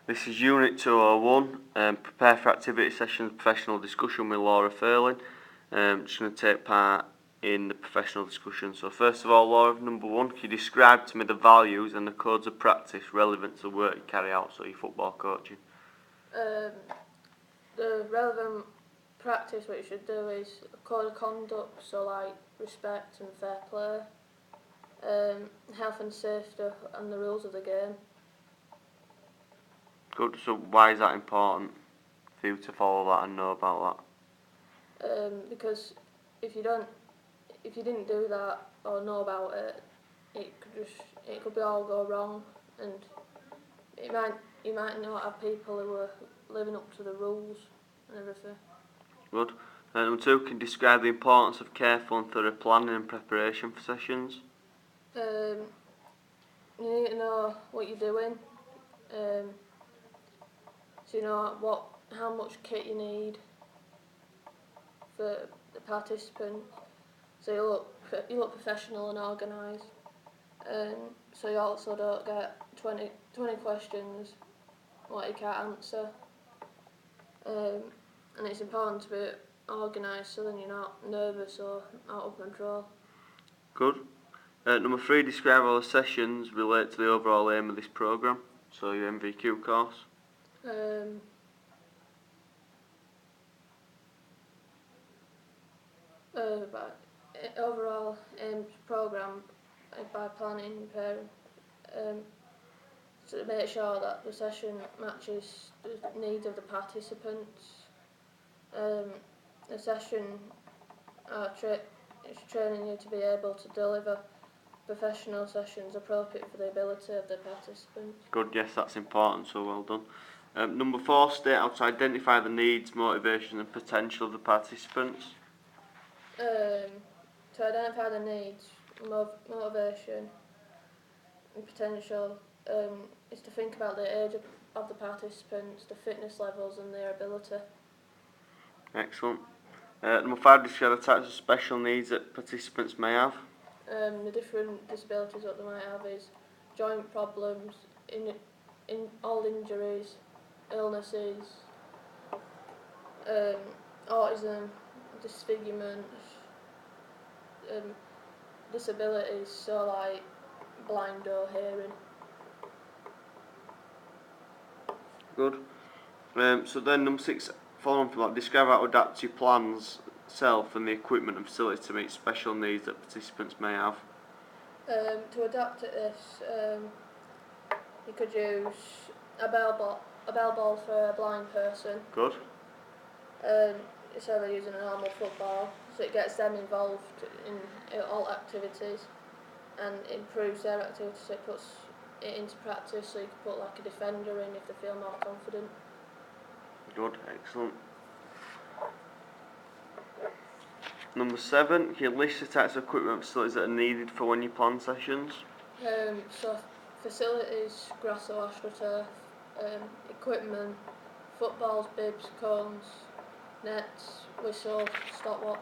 This is Unit 201, prepare for activity sessions, professional discussion with Laura Furling. Just going to take part in the professional discussion. So first of all, Laura, number one, can you describe to me the values and the codes of practice relevant to the work you carry out, so your football coaching? The relevant practice what you should do is a code of conduct, so like respect and fair play, health and safety and the rules of the game. Good. So why is that important for you to follow that and know about Because if you didn't do that or know about it, it could be all go wrong, and you might not have people who are living up to the rules and everything. that? Good. Number two, can you describe the importance of careful and thorough planning and preparation for sessions? You need to know what you're doing, so you know how much kit you need for the participants, so you look professional and organised, so you also don't get 20 questions what you can't answer, and it's important to be organised so then you're not nervous or out of control. Good. Number three, describe how the sessions relate to the overall aim of this programme, so your NVQ course. But overall aim programme by planning and preparing, so to make sure that the session matches the needs of the participants. The session is training you to be able to deliver professional sessions appropriate for the ability of the participants. Good, yes, that's important, so well done. Number four, state how to identify the needs, motivation and potential of the participants. To identify the needs, motivation and potential, is to think about the age of the participants, the fitness levels and their ability. Excellent. Number five, describe the types of special needs that participants may have. The different disabilities that they might have is joint problems, in all injuries, illnesses, autism, disfigurement, disabilities, so like blind or hearing. Good. So then number six, following from that, describe how to adapt your plans, self and the equipment and facilities to meet special needs that participants may have. To adapt to this, you could use a bell ball for a blind person. Good. Instead of using a normal football, so it gets them involved in all activities and improves their activity, so it puts it into practice, so you can put like a defender in if they feel more confident. Good, excellent. Number seven, can you list the types of equipment and facilities that are needed for when you plan sessions? So facilities, grass or astroturf, equipment, footballs, bibs, cones, nets, whistle, stopwatch.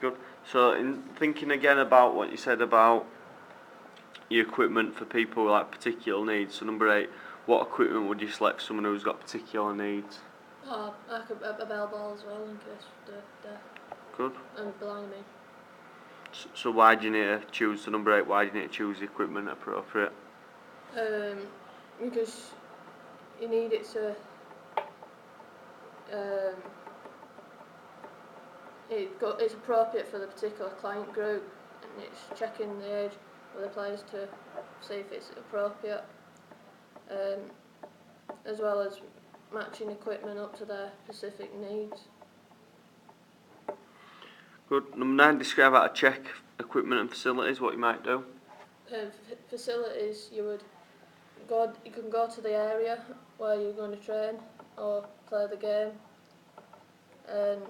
Good. So in thinking again about what you said about your equipment for people with like particular needs, so number eight, what equipment would you select for someone who's got particular needs? Like a bell ball as well in case they're Good. and blind me. So why do you need to choose the number eight? Why do you need to choose the equipment appropriate? Because you need it to it's appropriate for the particular client group, and it's checking the age of the players to see if it's appropriate, as well as matching equipment up to their specific needs. Good. Number nine, describe how to check equipment and facilities, what you might do. Facilities, you can go to the area where you're going to train or play the game, and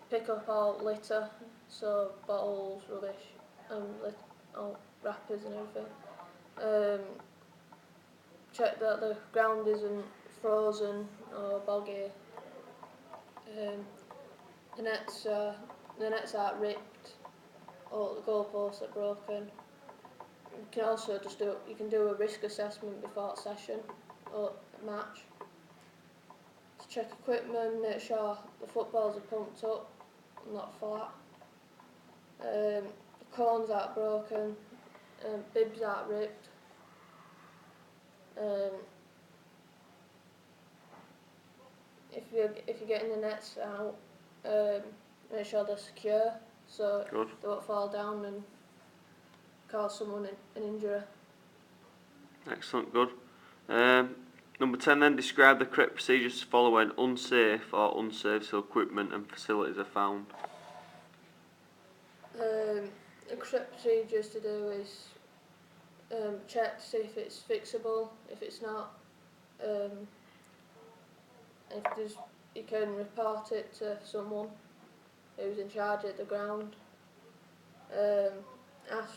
pick up all litter, so bottles, rubbish, and all wrappers and everything. Check that the ground isn't frozen or boggy. The nets aren't ripped or the goalposts are broken. You can also you can do a risk assessment before a session or a match. To check equipment, make sure the footballs are pumped up, not flat. The cones aren't broken, bibs aren't ripped. If you're getting the nets out, make sure they're secure so Good. they won't fall down and cause someone an injury. Excellent, good. Number 10 then, describe the correct procedures to follow when unsafe or unserviceable equipment and facilities are found. The correct procedures to do is check to see if it's fixable. If it's not, you can report it to someone who's in charge at the ground. Ask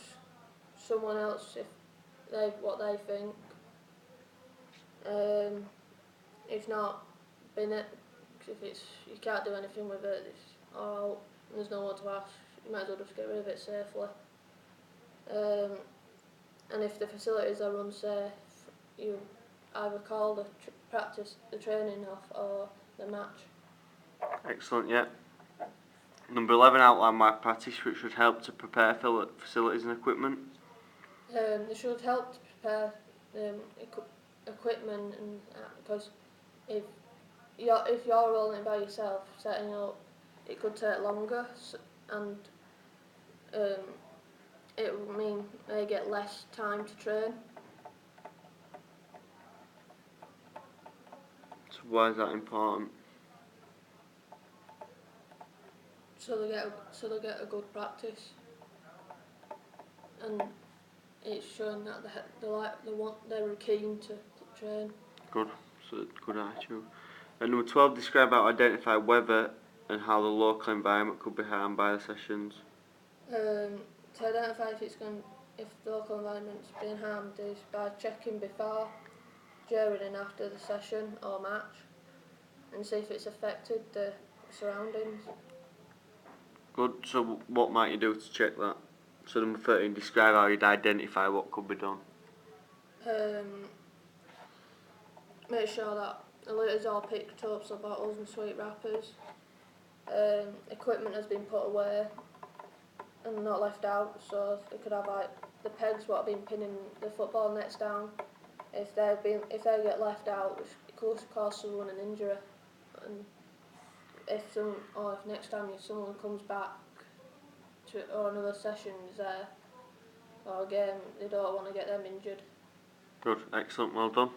someone else what they think. If not, bin it. 'Cause if you can't do anything with it, there's no one to ask. You might as well just get rid of it safely. And if the facilities are unsafe, you either call the training off or the match. Excellent, yeah. Number 11, outline why practice which should help to prepare facilities and equipment. They should help to prepare equipment, and because if you're rolling it by yourself, setting up, it could take longer, and it would mean they get less time to train. So why is that important? So they get a good practice, and it's showing that they're keen to train. Good, so good attitude. And number 12, describe how to identify whether and how the local environment could be harmed by the sessions. To identify if the local environment's being harmed is by checking before, during and after the session or match, and see if it's affected the surroundings. Good, so what might you do to check that? So number 13, describe how you'd identify what could be done. Make sure that the litter's all picked up, so bottles and sweet wrappers. Equipment has been put away and not left out, so they could have the pegs what have been pinning the football nets down. If they get left out, it could cause someone an injury. And if next time someone comes back or another session is there or a game, they don't want to get them injured. Good, excellent, well done.